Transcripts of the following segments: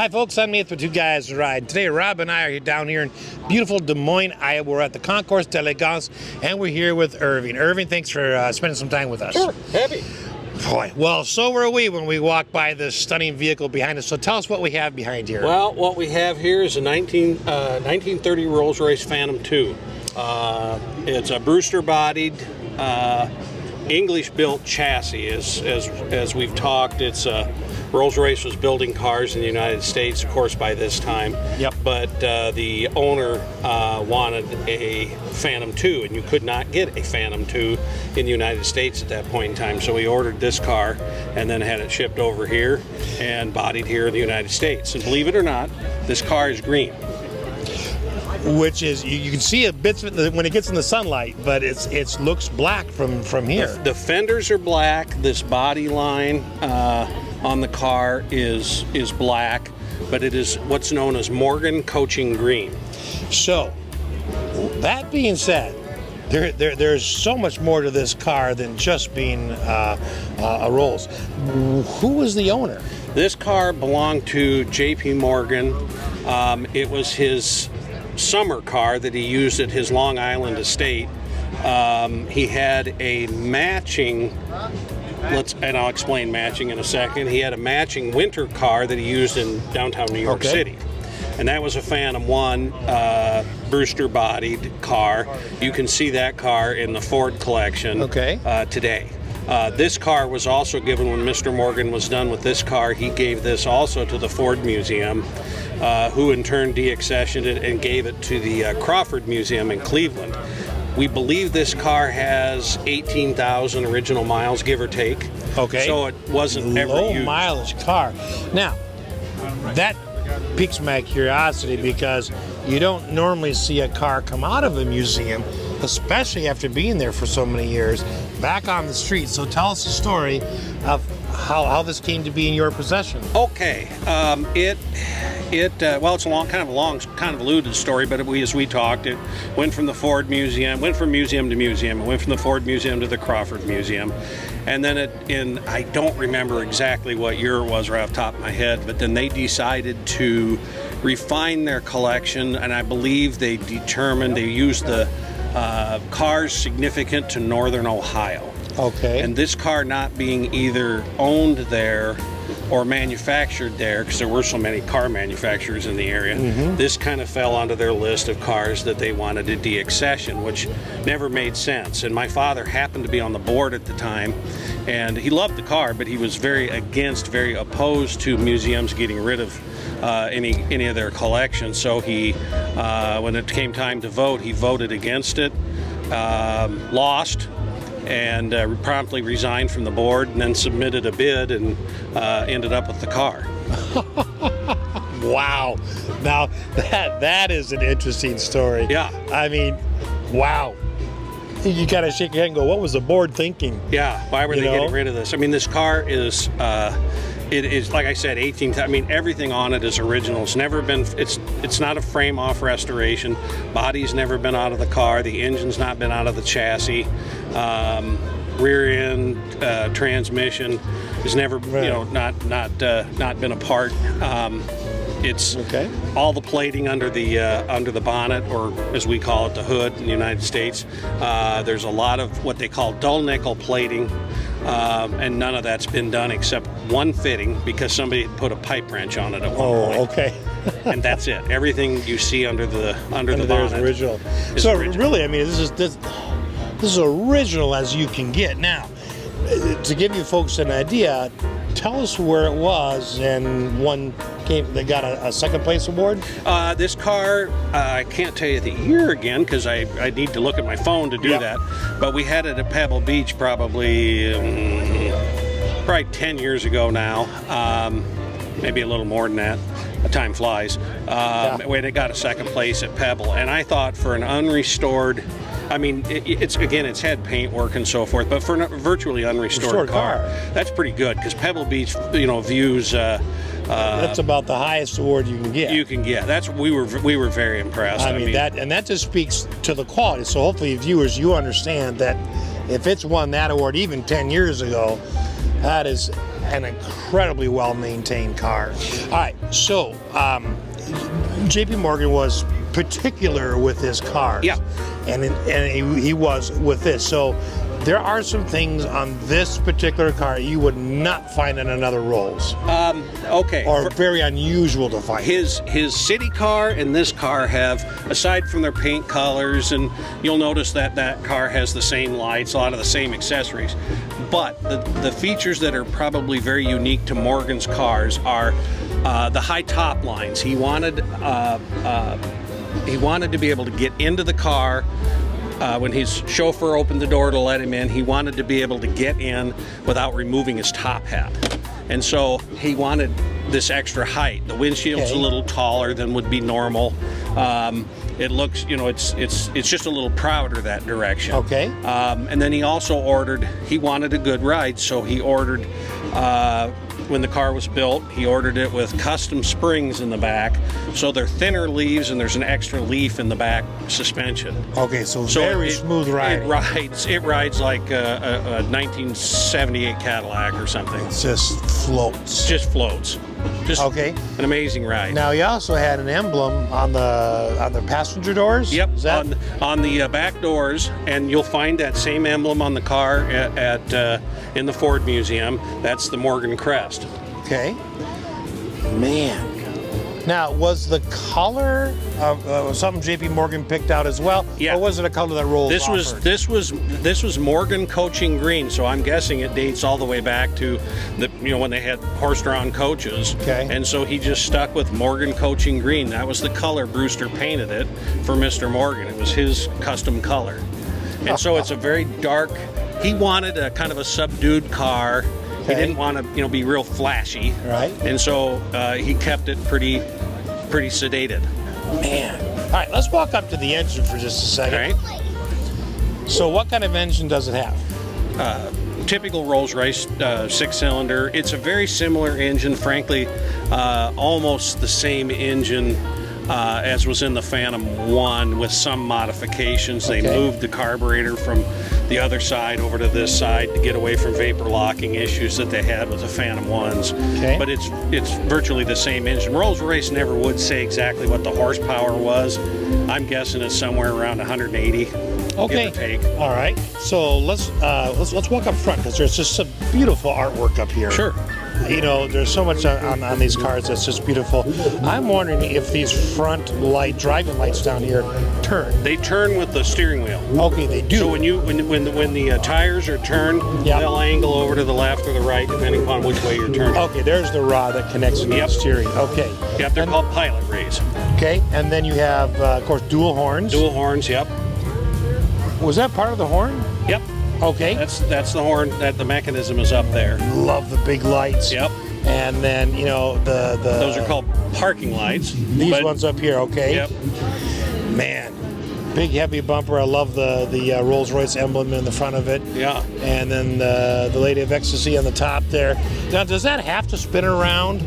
Hi folks, I'm Nate with Two Guys Ride. Today Rob and I are down here in beautiful Des Moines, Iowa. We're at the Concours d'Elegance and we're here with Irving. Irving, thanks for spending some time with us. Sure, happy. Boy, well, so were we when we walked by this stunning vehicle behind us. So tell us what we have behind here. Well, what we have here is a 1930 Rolls Royce Phantom II. It's a Brewster-bodied, English-built chassis. As we've talked, it's Rolls Royce was building cars in the United States, of course, by this time. Yep. But the owner wanted a Phantom II, and you could not get a Phantom II in the United States at that point in time. So he ordered this car and then had it shipped over here and bodied here in the United States. And believe it or not, this car is green. Which is, you can see a bit when it gets in the sunlight, but it looks black from here. The fenders are black. This body line on the car is black, but it is what's known as Morgan coaching green. So, that being said, there's so much more to this car than just being a Rolls. Who was the owner? This car belonged to J.P. Morgan. It was his summer car that he used at his Long Island estate. He had a matching, and I'll explain matching in a second. He had a matching winter car that he used in downtown New York City. And that was a Phantom 1 Brewster-bodied car. You can see that car in the Ford collection today. This car was also given when Mr. Morgan was done with this car. He gave this also to the Ford Museum, who in turn deaccessioned it and gave it to the Crawford Museum in Cleveland. We believe this car has 18,000 original miles, give or take. Okay. So it wasn't ever used. Low mileage car. Now, that piques my curiosity because you don't normally see a car come out of a museum, especially after being there for so many years, back on the street. So tell us the story of how this came to be in your possession. Okay, well, it's a long, kind of alluded story, but as we talked, it went from the Ford Museum, went from museum to museum, it went from the Ford Museum to the Crawford Museum, and then I don't remember exactly what year it was right off the top of my head, but then they decided to refine their collection, and I believe they determined they used the cars significant to northern Ohio. Okay. And this car not being either owned there or manufactured there, because there were so many car manufacturers in the area, this kind of fell onto their list of cars that they wanted to deaccession, which never made sense. And my father happened to be on the board at the time, and he loved the car, but he was very opposed to museums getting rid of any of their collections. So he, when it came time to vote, he voted against it, lost, and promptly resigned from the board, and then submitted a bid and ended up with the car. Wow. Now, that is an interesting story. Yeah. I mean, wow. You kind of shake your head and go, what was the board thinking? Yeah, why were they getting rid of this? I mean, this car is, it is, like I said, 18. I mean, everything on it is original. It's never been. It's not a frame-off restoration. Body's never been out of the car. The engine's not been out of the chassis. Rear end, transmission has never, not been apart. It's all the plating under the bonnet, or as we call it, the hood in the United States. There's a lot of what they call dull nickel plating. And none of that's been done except one fitting because somebody put a pipe wrench on it at one point. Okay. And that's it. Everything you see under the bonnet is original. So original. Really, I mean, this is original as you can get. Now, to give you folks an idea, tell us where it was and they got a second place award? This car, I can't tell you the year again because I need to look at my phone to do that, but we had it at Pebble Beach probably 10 years ago now, maybe a little more than that. Time flies. When it got a second place at Pebble, and I thought for an unrestored, I mean, it's had paint work and so forth, but for a virtually unrestored car, that's pretty good because Pebble Beach, views. That's about the highest award you can get. You can get. We were very impressed. I mean that just speaks to the quality. So hopefully, viewers, you understand that if it's won that award even 10 years ago, that is an incredibly well-maintained car. All right, so J.P. Morgan was particular with his cars. Yeah. And he was with this. So there are some things on this particular car you would not find in another Rolls. Okay. Or very unusual to find. His city car and this car have, aside from their paint colors, and you'll notice that that car has the same lights, a lot of the same accessories. But the features that are probably very unique to Morgan's cars are the high top lines. He wanted to be able to get into the car. When his chauffeur opened the door to let him in, he wanted to be able to get in without removing his top hat. And so he wanted this extra height. The windshield's a little taller than would be normal. It looks, it's just a little prouder that direction. Okay. And then he also he wanted a good ride, so he ordered, when the car was built, he ordered it with custom springs in the back, so they're thinner leaves and there's an extra leaf in the back suspension. Okay, so very smooth riding. It rides like a 1978 Cadillac or something. It just floats. Just floats. Just okay. An amazing ride. Now he also had an emblem on the passenger doors. Yep. Is that? On the back doors, and you'll find that same emblem on the car in the Ford Museum. That's the Morgan crest. Okay. Man. Now, was the color something J.P. Morgan picked out as well? Yeah. Or was it a color that Rolls offered? This was Morgan coaching green, so I'm guessing it dates all the way back to when they had horse-drawn coaches. Okay. And so he just stuck with Morgan coaching green. That was the color Brewster painted it for Mr. Morgan. It was his custom color. And so it's a very dark. He wanted a kind of a subdued car. He didn't want to, be real flashy. Right. And so he kept it pretty sedated. Man. All right, let's walk up to the engine for just a second. All right. So what kind of engine does it have? Typical Rolls Royce 6-cylinder. It's a very similar engine, frankly, almost the same engine as was in the Phantom 1 with some modifications. They moved the carburetor from the other side over to this side to get away from vapor locking issues that they had with the Phantom 1s. Okay. But it's virtually the same engine. Rolls Royce never would say exactly what the horsepower was. I'm guessing it's somewhere around 180. Okay. Give or take. All right. So let's walk up front because there's just some beautiful artwork up here. Sure. There's so much on these cars that's just beautiful. I'm wondering if these front driving lights down here turn. They turn with the steering wheel. Okay, they do. So when the tires are turned, they'll angle over to the left or the right depending upon which way you're turning. Okay, there's the rod that connects to the steering. Okay. Yep, they're called pilot rays. Okay, and then you have, of course, dual horns. Dual horns. Yep. Was that part of the horn? Yep. Okay. That's the horn. That the mechanism is up there. Love the big lights. Yep. And then the those are called parking lights. These ones up here. Okay. Yep. Man, big heavy bumper. I love the Rolls Royce emblem in the front of it. Yeah. And then the Lady of Ecstasy on the top there. Now, does that have to spin around?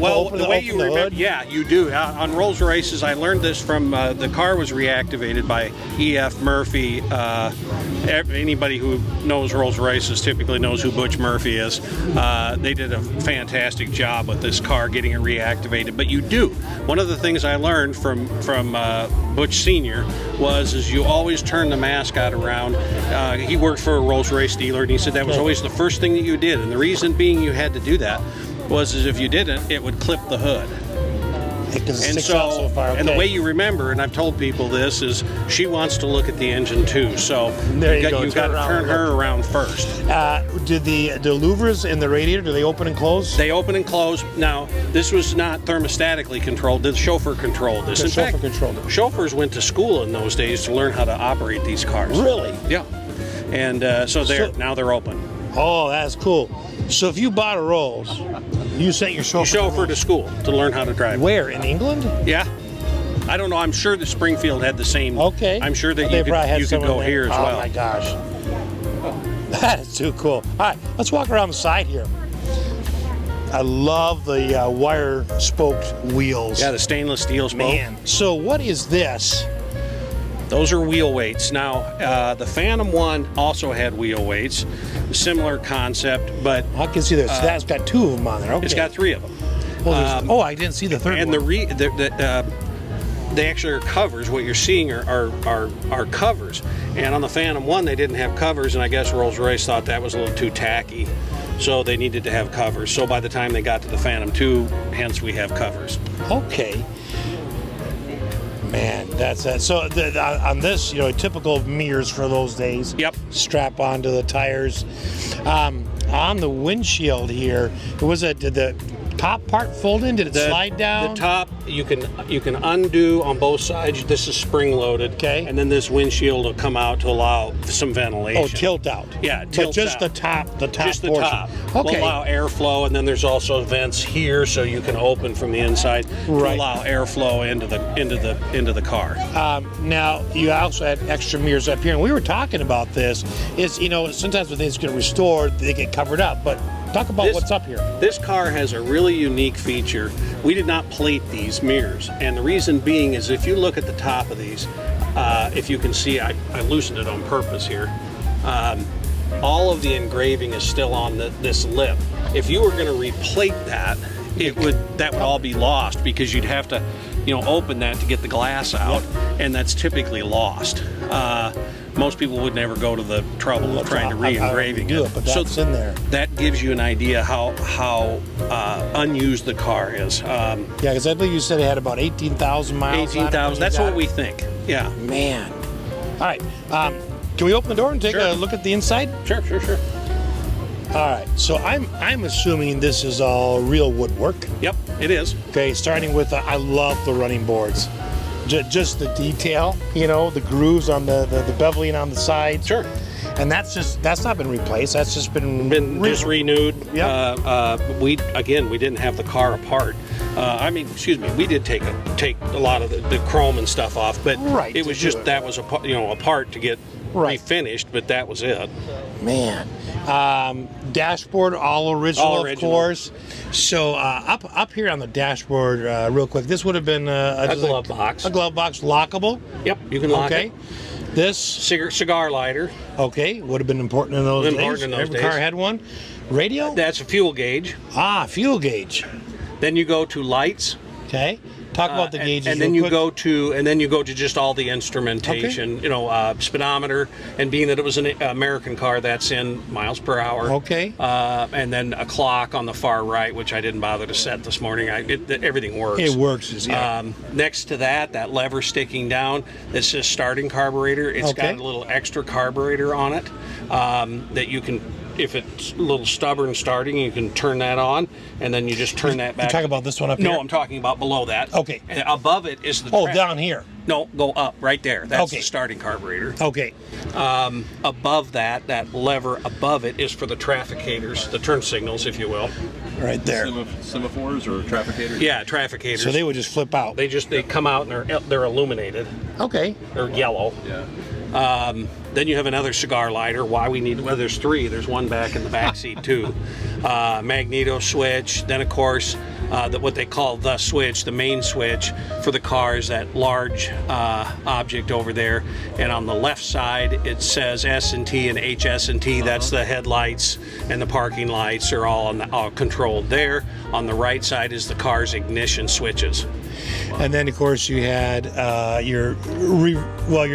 Well, the way you remember, yeah, you do. On Rolls Royces, I learned this from the car was reactivated by E.F. Murphy. Anybody who knows Rolls Royces typically knows who Butch Murphy is. They did a fantastic job with this car getting it reactivated. But you do. One of the things I learned from Butch Sr. is you always turn the mascot around. He worked for a Rolls Royce dealer, and he said that was always the first thing that you did. And the reason being you had to do that was if you didn't, it would clip the hood. And the way you remember, and I've told people this, is she wants to look at the engine too. So you've got to turn her around first. Do the louvers in the radiator, do they open and close? They open and close. Now, this was not thermostatically controlled. The chauffeur controlled this. The chauffeur controlled it. Chauffeurs went to school in those days to learn how to operate these cars. Really? Yeah. And now they're open. Oh, that's cool. So if you bought a Rolls, you sent your chauffeur to school to learn how to drive. Where, in England? Yeah. I don't know. I'm sure that Springfield had the same. Okay. I'm sure that you could go here as well. Oh, my gosh. That is too cool. All right, let's walk around the side here. I love the wire-spoked wheels. Yeah, the stainless steel spoke. Man. So what is this? Those are wheel weights. Now, the Phantom one also had wheel weights, similar concept, but I can see there's that's got 2 of them on there. Okay. it's got 3 of them. Well, I didn't see the third And one. they actually are covers. What you're seeing are covers. And on the Phantom one, they didn't have covers, and I guess Rolls Royce thought that was a little too tacky, so they needed to have covers. So by the time they got to the Phantom 2, hence we have covers. Okay. Man, that's that. So on this, typical mirrors for those days. Yep. Strap onto the tires. On the windshield here, did the top part fold in? Did it slide down? The top you can undo on both sides. This is spring loaded. Okay. And then this windshield will come out to allow some ventilation. Oh, tilt out. Yeah, but tilt just out. the top Just the portion. top. Okay. Will allow airflow, and then there's also vents here, so you can open from the inside to Right. allow airflow into the car. Now you also had extra mirrors up here, and we were talking about this. Is sometimes when things get restored, they get covered up, but talk about what's up here. This car has a really unique feature. We did not plate these mirrors, and the reason being is if you look at the top of these, if you can see, I loosened it on purpose here. All of the engraving is still on this lip. If you were going to replate that, that would all be lost, because you'd have to, open that to get the glass out, and that's typically lost. Most people would never go to the trouble of trying to re-engraving it. But that's in there. That gives you an idea how unused the car is. Yeah, because I believe you said it had about 18,000 miles. 18,000. That's what we think. Yeah. Man. All right. Can we open the door and take a look at the inside? Sure. All right. So I'm assuming this is all real woodwork. Yep, it is. Okay. Starting with I love the running boards. Just the detail, the grooves on the beveling on the sides. Sure. And that's not been replaced. That's just been just renewed. Yeah. We didn't have the car apart. We did take a lot of the chrome and stuff off, but right, it was just that was a part to get refinished, but that was it. Man. Dashboard all original, of course. So up here on the dashboard, real quick, this would have been a glove box. A glove box, lockable. Yep, you can lock it. This cigar lighter. Okay, would have been important in those days. Every car had one. Radio. That's a fuel gauge. Fuel gauge. Then you go to lights. Okay. Talk about the gauges. And then you go to just all the instrumentation. Okay. Speedometer, and being that it was an American car, that's in miles per hour. Okay. And then a clock on the far right, which I didn't bother to set this morning. Everything works. It works. Yeah. Next to that lever sticking down, this says starting carburetor. It's got a little extra carburetor on it that you can. If it's a little stubborn starting, you can turn that on, and then you just turn that back. You're talking about this one up here? No, I'm talking about below that. Okay. And above it is the down here. No, go up, right there. That's the starting carburetor. Okay. Above that lever above it is for the trafficators, the turn signals, if you will. Right there. Semaphores or trafficators? Yeah, trafficators. So they would just flip out. They come out and they're illuminated. Okay. They're yellow. Yeah. Then you have another cigar lighter. There's 3. There's one back in the back seat too. Magneto switch. Then of course, what they call the switch, the main switch for the car is that large object over there. And on the left side, it says S&T and HS&T. That's the headlights and the parking lights are all controlled there. On the right side is the car's ignition switches. And then, of course, you had your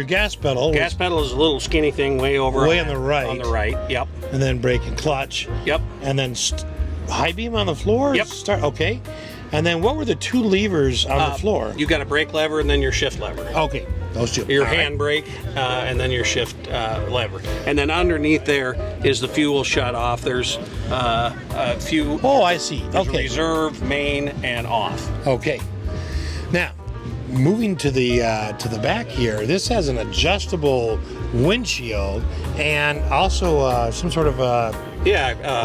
gas pedal. Gas pedal is a little skinny thing way on the right. On the right, yep. And then brake and clutch. Yep. And then high beam on the floor? Yep. Okay. And then what were the 2 levers on the floor? You got a brake lever and then your shift lever. Okay, those 2. Your hand brake and then your shift lever. And then underneath there is the fuel shut off. There's a few. Oh, I see. Okay. Reserve, main, and off. Okay. Now, moving to the back here, this has an adjustable windshield and also some sort of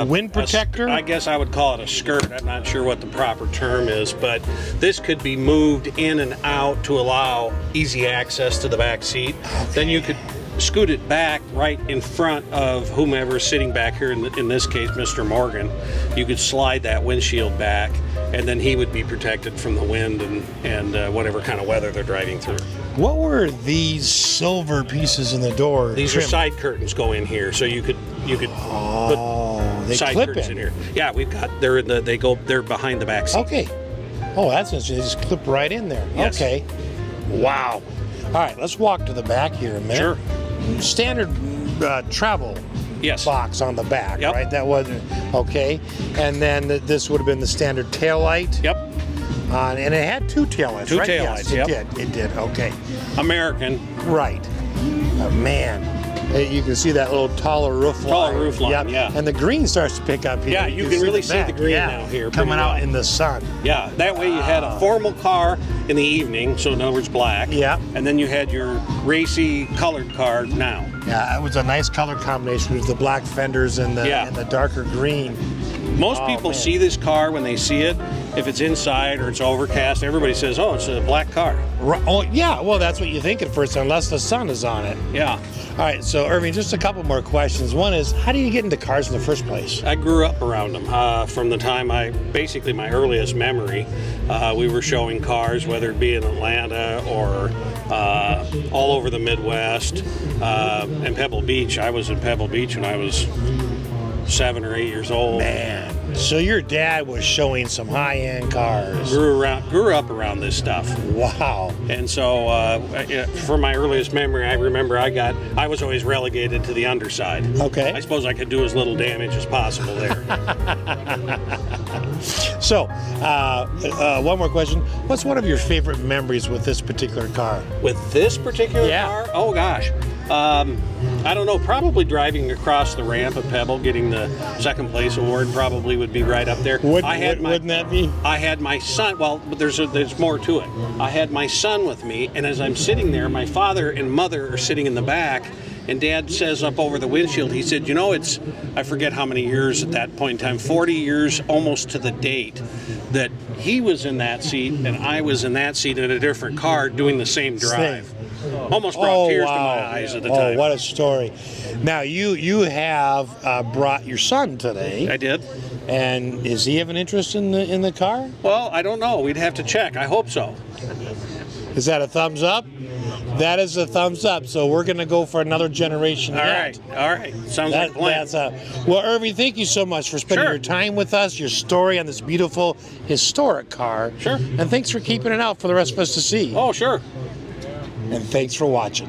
wind protector. I guess I would call it a skirt. I'm not sure what the proper term is, but this could be moved in and out to allow easy access to the back seat. Okay. Then you could scoot it back right in front of whomever is sitting back here, in this case Mr. Morgan. You could slide that windshield back and then he would be protected from the wind and whatever kind of weather they're driving through. What were these silver pieces in the door? These are side curtains go in here, so you could put they side clip curtains in in. here. Yeah, we've got they're behind the back seat. Okay. Oh, that's interesting. They just clip right in there. Yes. Okay. Wow. All right, let's walk to the back here a minute. Sure. Standard travel Yes. box on the back, Yep. right? That wasn't okay. And then this would have been the standard tail light. Yep. And it had two tail lights, Two right? tail Yes, lights, yep. It did. Okay. American. Right. Man. You can see that little taller roof line. Taller roof line, Yep. yeah. And the green starts to pick up here. Yeah, you can really see the back. green Yeah. now here Coming pretty out well. in the sun. Yeah, that way you had a formal car in the evening, so in other words black. Yeah. And then you had your racy colored car now. Yeah, it was a nice color combination with the black fenders and the darker green. Most Oh, people man. see this car when they see it. If it's inside or it's overcast, everybody says, "Oh, it's a black car." Oh, yeah. Well, that's what you think at first, unless the sun is on it. Yeah. All right. So, Irving, just a couple more questions. One is, how do you get into cars in the first place? I grew up around them from the time basically my earliest memory. We were showing cars, whether it be in Atlanta or all over the Midwest. And Pebble Beach. I was in Pebble Beach when I was 7 or 8 years old. Man. So your dad was showing some high-end cars. Grew up around this stuff. Wow. And so, from my earliest memory, I remember I was always relegated to the underside. Okay. I suppose I could do as little damage as possible there. So, one more question. What's one of your favorite memories with this particular car? With this particular Yeah. car, oh gosh, I don't know. Probably driving across the ramp at Pebble, getting the second place award, probably would be right up there. Wouldn't that be? I had my son. Well, but there's more to it. I had my son with me, and as I'm sitting there, my father and mother are sitting in the back. And Dad says up over the windshield, he said, it's, I forget how many years at that point in time, 40 years almost to the date, that he was in that seat and I was in that seat in a different car doing the same drive. Almost brought tears to my eyes at the time. Oh, what a story. Now, you have brought your son today. I did. And does he have an interest in the car? Well, I don't know. We'd have to check. I hope so. Is that a thumbs up? That is a thumbs up. So we're going to go for another generation. All right. Sounds like a plan. Well, Irving, thank you so much for spending Sure. your time with us, your story on this beautiful historic car. Sure. And thanks for keeping it out for the rest of us to see. Oh, sure. And thanks for watching.